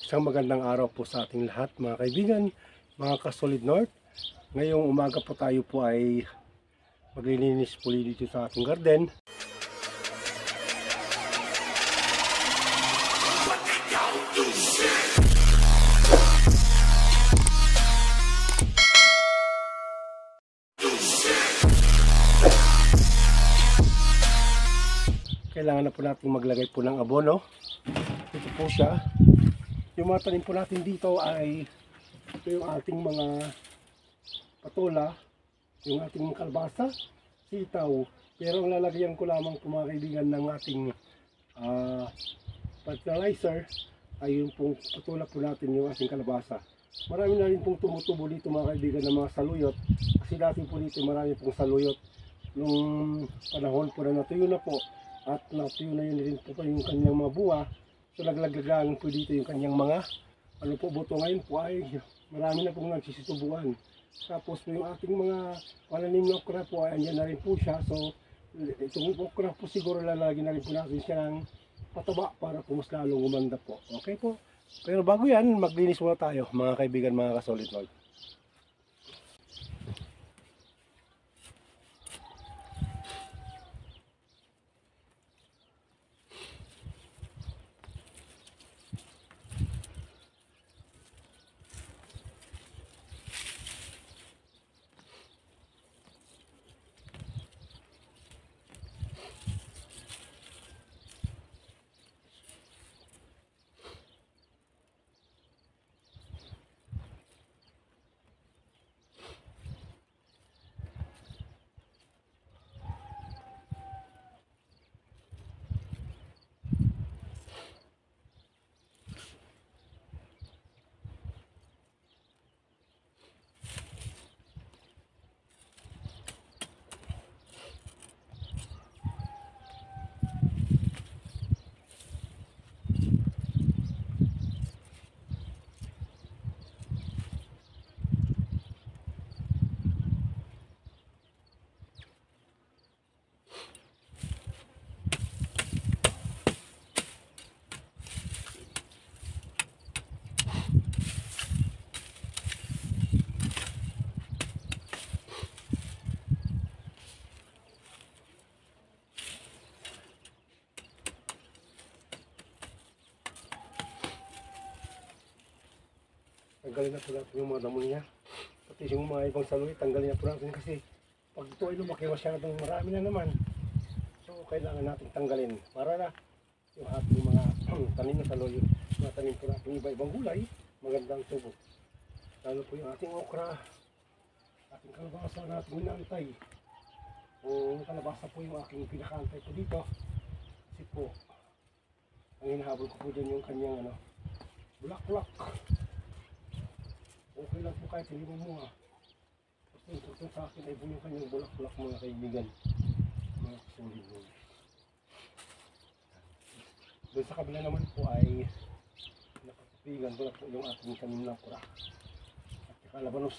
Isang magandang araw po sa ating lahat mga kaibigan, mga ka-Solid North. Ngayong umaga po tayo po ay maglilinis po dito sa ating garden. Kailangan na po natin maglagay po ng abono. Ito po siya. Yung mga tanim po natin dito ay ito yung ating mga patola, yung ating kalbasa, sitaw. Pero ang lalagyan ko lamang po mga kaibigan ng ating fertilizer ay yung pong patola po natin, yung ating kalabasa. Marami na rin pong tumutubo dito mga kaibigan ng mga saluyot. Kasi dati po dito marami pong saluyot. Nung panahon po na natuyo na po at natuyo na yun rin po pa yung kanyang mga bunga. So naglaglagan po dito yung kanyang mga buto. Ngayon po ay marami na pong nagsisitubuan. Tapos po yung ating mga pananim na okra po ay andyan na rin po siya. So itong okra po siguro lalagyan na rin po natin siya ng pataba para po mas lalong gumanda po. Okay po. Pero bago yan, maglinis muna tayo mga kaibigan, mga ka-Solid North. Tanggalin na po natin yung mga damo niya. Pati yung mga ibang saluyot, tanggalin na po natin kasi pag ito ay lumaki masyadong marami na naman. So kailangan natin tanggalin para na yung ating mga tanim na saluyot. Mga tanim po natin iba-ibang gulay, magandang tubo. Lalo po yung ating okra, ating kalabasa na ating inaantay. Yung kalabasa po yung aking pinakaantay po dito. Kasi po, ang hinahabol ko po dyan yung kanyang bulaklak. Okay lang po kahit hindi mo mga. Basta yung sa akin ay po yung kanyang bulaklak mga kaibigan. Mga Solid North. Doon sa kabila naman po ay nakatupigan ko na po yung ating tanim na okra. At saka labanos.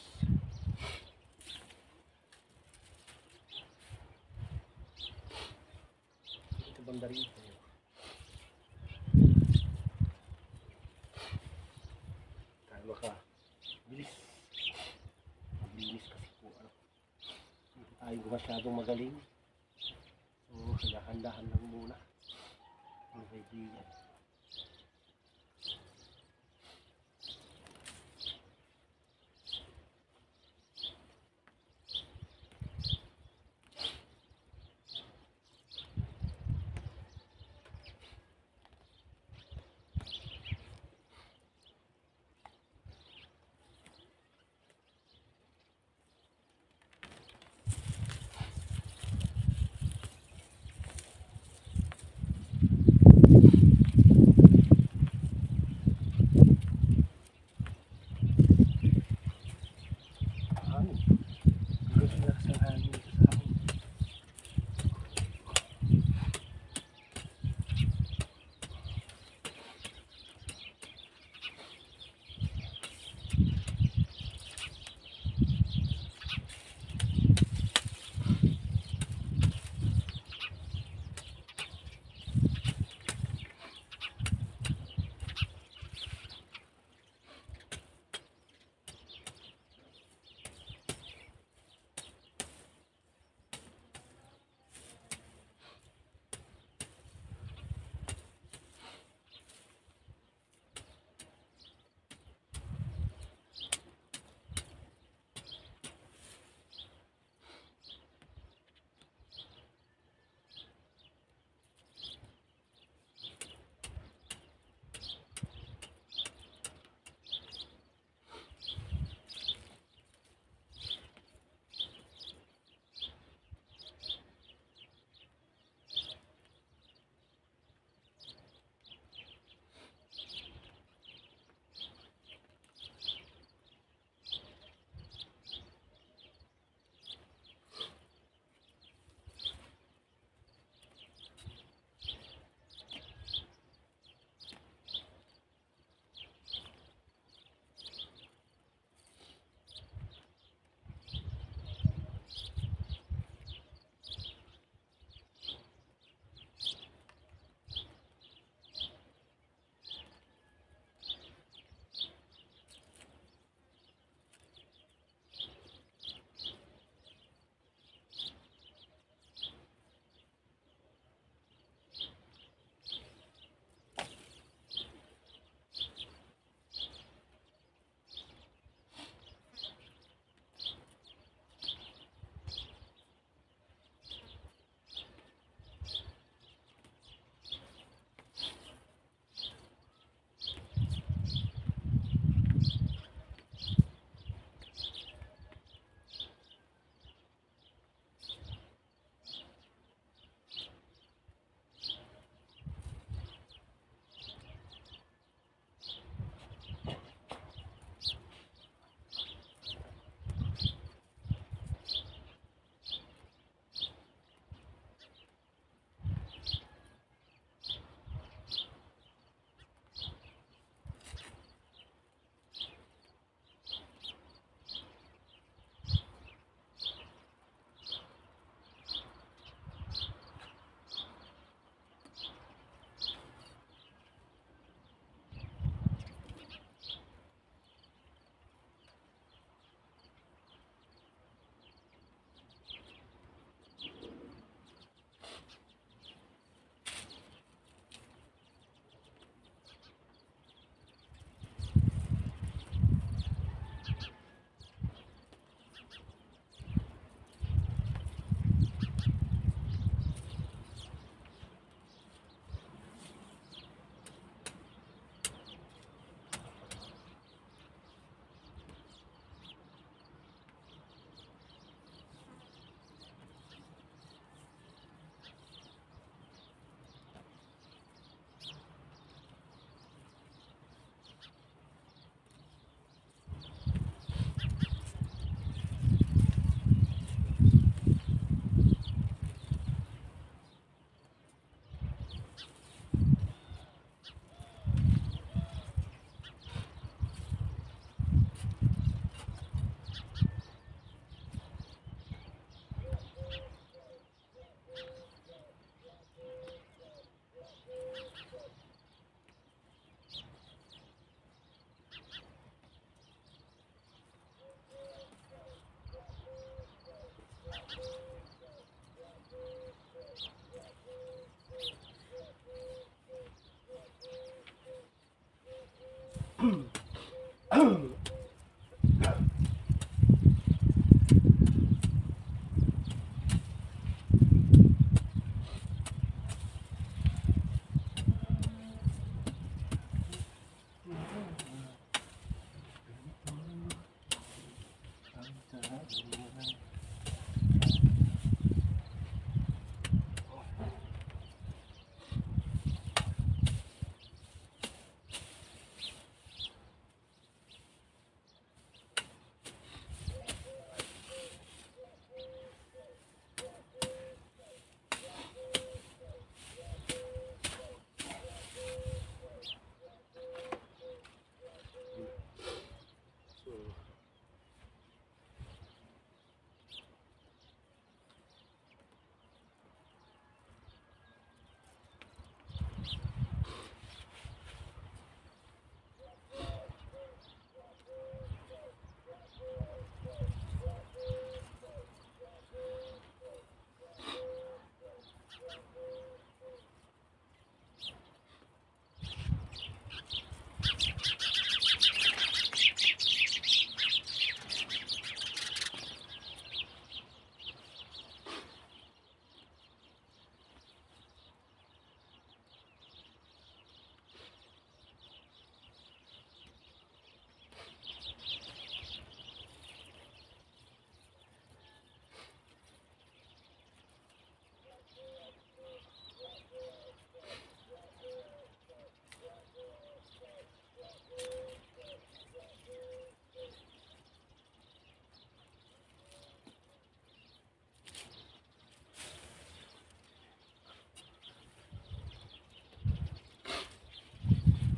Ito banda rito. Kaya maka bilis. Mabilis kasi po hindi tayo masyadong magaling. So dahan-dahan lang muna mga kaibigan.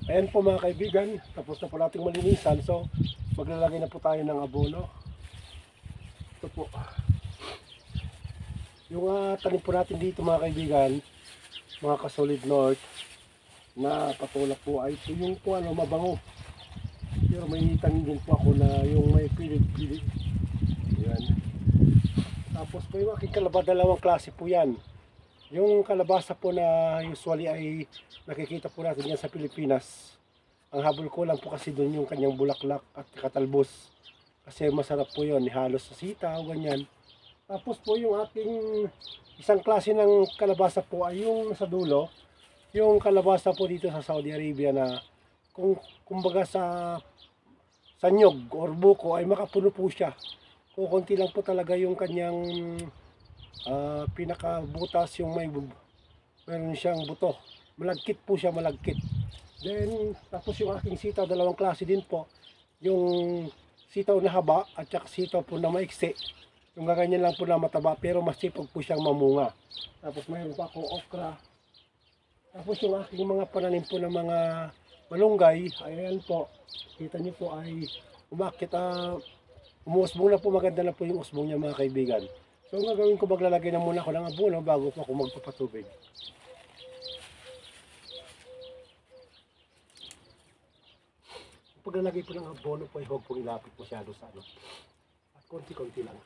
Ayan po mga kaibigan, tapos na po nating malinisan. So maglalagay na po tayo ng abono. Ito po yung tanim po natin dito mga kaibigan, mga kasolid north na patulak po ay ito yung po mabango. Pero may tanim din po ako na yung may pilig-pilig. Ayan. Tapos po yung aking kalabasa, dalawang klase po yan. Yung kalabasa po na usually ay nakikita po natin yan sa Pilipinas. Ang habol ko lang po kasi doon yung kanyang bulaklak at katalbos. Kasi masarap po yun, halos sa sitaw, ganyan. Tapos po yung ating isang klase ng kalabasa po ay yung sa dulo. Yung kalabasa po dito sa Saudi Arabia na kumbaga sa nyog or buko ay makapuno po siya. Kukunti lang po talaga yung kanyang pinakabutas, yung meron siyang buto. Malagkit po siya, malagkit. Then tapos yung aking sitaw, dalawang klase din po. Yung sitaw na haba at saka sitaw po na maiksi. Yung gaganyan lang po na mataba pero mas sipag po siyang mamunga. Tapos mayroon pa akong okra. Tapos yung aking mga pananim po ng mga malunggay, ayan po. Kita niyo po ay umakit, umuusbong na po, maganda na po yung usbong niya mga kaibigan. So ang gagawin ko, maglalagay na muna ako ng abono bago po ako magpapatubig. Paglalagay po ng abono po ay huwag po ilapit masyado sa ano. At konti-konti lang.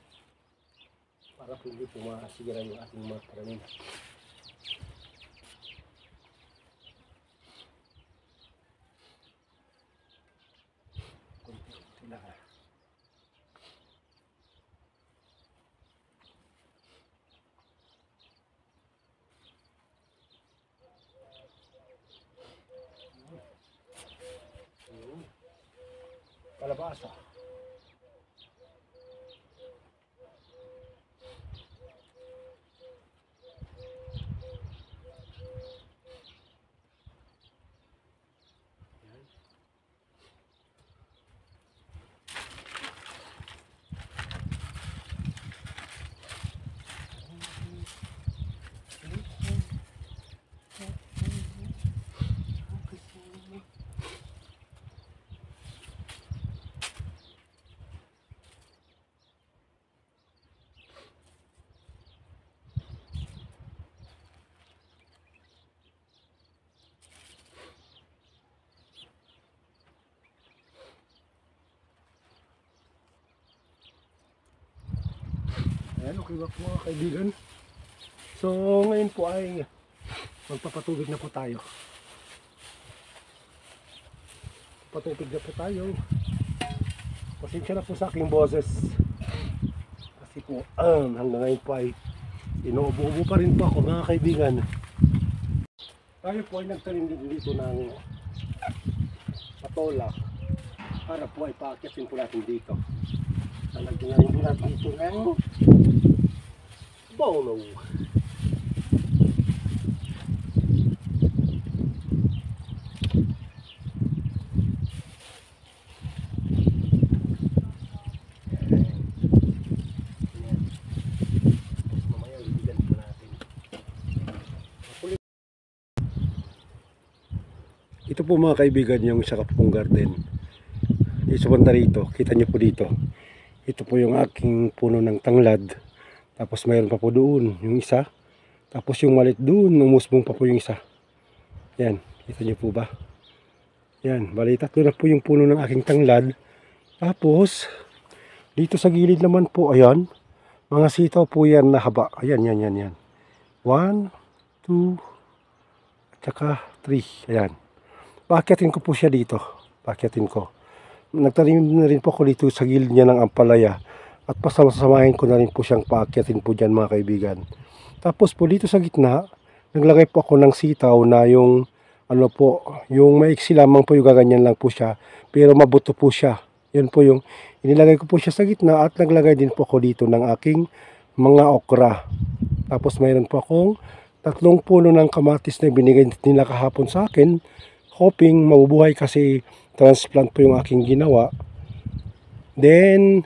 Para po hindi po masigira yung ating mga pananim. Konti-konti lang. Kalabasa. Ayan, okay ba po mga kaibigan? So ngayon po ay magpapatubig na po tayo. Patupig na po tayo. Pasensya na po sa aking boses. Kasi po, hanggang ngayon po ay inuubo-ubo pa rin po ako mga kaibigan. Tayo po ay nagtanim din dito ng patola para po ay paakyatin po natin dito. Nalagyan po natin dito ng bono. Ito po mga kaibigan yung isa kapong garden. Isa banda rito, kita nyo po dito. Ito po yung aking puno ng tanglad. Tapos mayroon pa po doon yung isa. Tapos yung malit doon, umusbong pa po yung isa. Yan, kita nyo po ba? Yan, bali tatlo na po yung puno ng aking tanglad. Tapos, dito sa gilid naman po, ayan. Mga sitaw po yan na haba. Ayan, yan, yan, yan. 1, 2, at saka 3. Ayan. Paakyatin ko po siya dito. Paakyatin ko. Nagtanim na rin po ako dito sa gilid niya ng ampalaya. At pasamahin ko na rin po siyang paakyatin po dyan mga kaibigan. Tapos po dito sa gitna, naglagay po ako ng sitaw na yung ano po, yung maiksi lamang po yung gaganyan lang po siya. Pero mabuto po siya. Yan po yung inilagay ko po siya sa gitna at naglagay din po ako dito ng aking mga okra. Tapos mayroon po akong 3 puno ng kamatis na binigay nila kahapon sa akin. Hoping mabubuhay kasi transplant po yung aking ginawa. Then,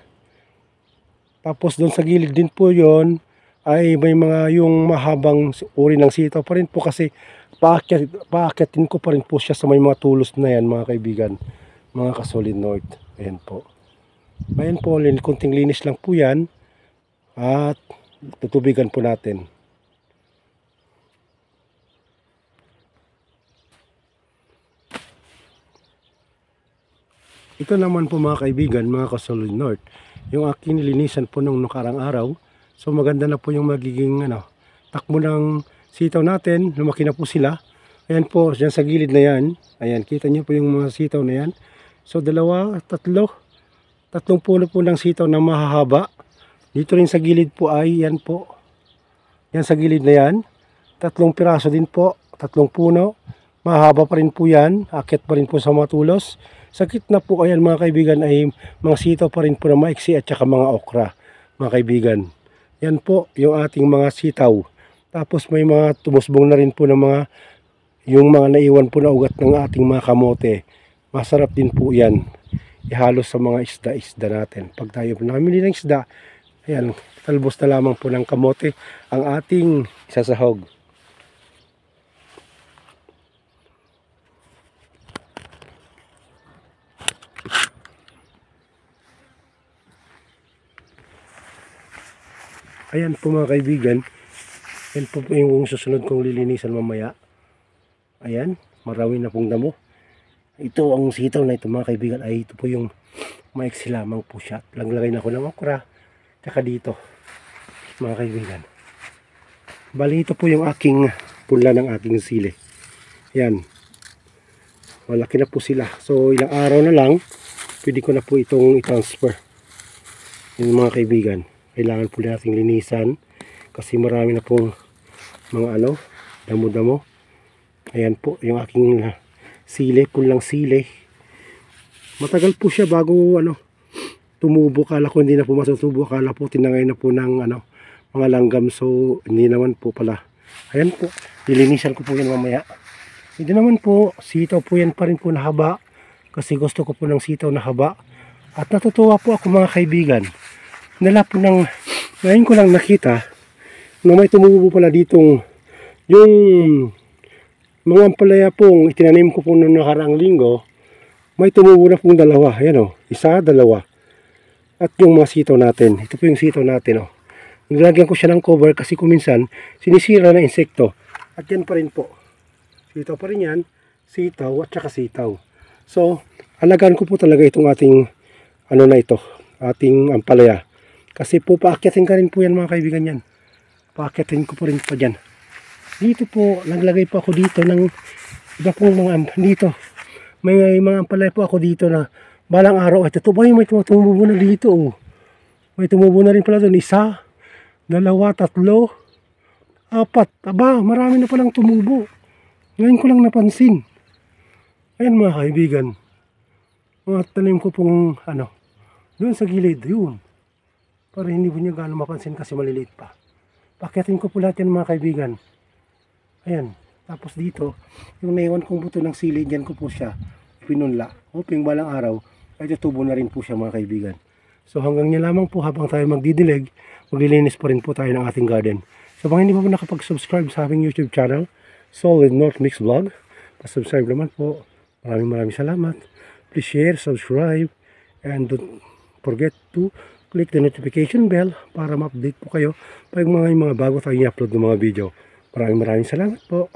tapos doon sa gilid din po yon ay may mga yung mahabang uri ng sitaw pa rin po kasi paakyatin ko pa rin po siya sa may mga tulos na yan mga kaibigan. Mga kasolid north. Ayan po. Ayan po, kunting linis lang po yan. At tutubigan po natin. Ito naman po mga kaibigan, mga kasolid north, yung aking nilinisan po nung nakarang araw. So maganda na po yung magiging takbo ng sitaw natin. Lumaki na po sila. Ayan po, dyan sa gilid na yan. Ayan, kita nyo po yung mga sitaw na yan. So 2, 3 puno po ng sitaw na mahahaba. Dito rin sa gilid po ay yan po. Yan sa gilid na yan. 3 piraso din po, 3 puno. Mahaba pa rin po yan. Akit pa rin po sa mga tulos. Sa gitna po ayan mga kaibigan ay mga sitaw pa rin po na maiksi at saka mga okra mga kaibigan. Yan po yung ating mga sitaw. Tapos may mga tumusbong na rin po ng yung mga naiwan po na ugat ng ating mga kamote. Masarap din po yan. Ihalo sa mga isda-isda natin. Pag tayo namili ng isda, ayan, talbos na lamang po ng kamote ang ating isasahog. Ayan po mga kaibigan, yan po yung susunod kong lilinisan mamaya. Ayan, marami na pong damo. Ito ang sitaw na ito mga kaibigan, ay ito po yung maiksi lamang po siya. Laglagay na ako ng okra, tsaka dito mga kaibigan. Bali ito po yung aking pula ng aking sili. Ayan, malaki na po sila. So ilang araw na lang, pwede ko na po itong i-transfer. Yung mga kaibigan. Kailangan po nating linisan kasi marami na pong mga damo-damo. Ayan po yung aking sili, pulang sili. Matagal po siya bago tumubo. Kala ko hindi na po masutubo. Kala po tinangay na po ng mga langgam. So hindi naman po pala. Ayan po, lilinisan ko po yan mamaya. Hindi naman po, sitaw po yan pa rin po na haba. Kasi gusto ko po ng sitaw na haba. At natutuwa po ako mga kaibigan. Ngayon ko lang nakita na may tumubo pala ditong yung mga ampalaya pong itinanim ko po noong nakaraang linggo. May tumubo na pong 2. Ayan 1, 2. At yung mga sitaw natin. Ito po yung sitaw natin Nilagyan ko siya ng cover kasi kuminsan sinisira na insekto. At yan pa rin po. Sitaw pa rin yan. Sitaw at saka sitaw. So, alagaan ko po talaga itong ating ating ampalaya. Kasi po paakyatin ka rin po yan mga kaibigan yan. Paakyatin ko po rin pa dyan. Dito po, naglagay po ako dito ng iba pong mga dito. May mga ampalaya po ako dito na balang araw ay totoo may tumubo na dito. Oh. May tumubo na rin pala doon. 1, 2, 3, 4. Aba, marami na palang tumubo. Ngayon ko lang napansin. Ayan mga kaibigan. Mga tanim ko pong doon sa gilid, yun. Para hindi po niya gaano mapansin kasi maliliit pa. Pakyatin ko po lahat yan mga kaibigan. Ayan. Tapos dito, yung naiwan kong buto ng sili, dyan ko po siya pinunla. Hoping balang araw, ay tutubo na rin po siya mga kaibigan. So hanggang niya lamang po habang tayo magdidilig, maglilinis pa rin po tayo ng ating garden. So baka hindi pa po nakapag-subscribe sa aking YouTube channel, Solid North Mix Vlog, pa-subscribe naman po. Maraming salamat. Please share, subscribe, and don't forget to click the notification bell para ma-update po kayo pag mga bago tayong i-upload ng mga video. Maraming salamat po.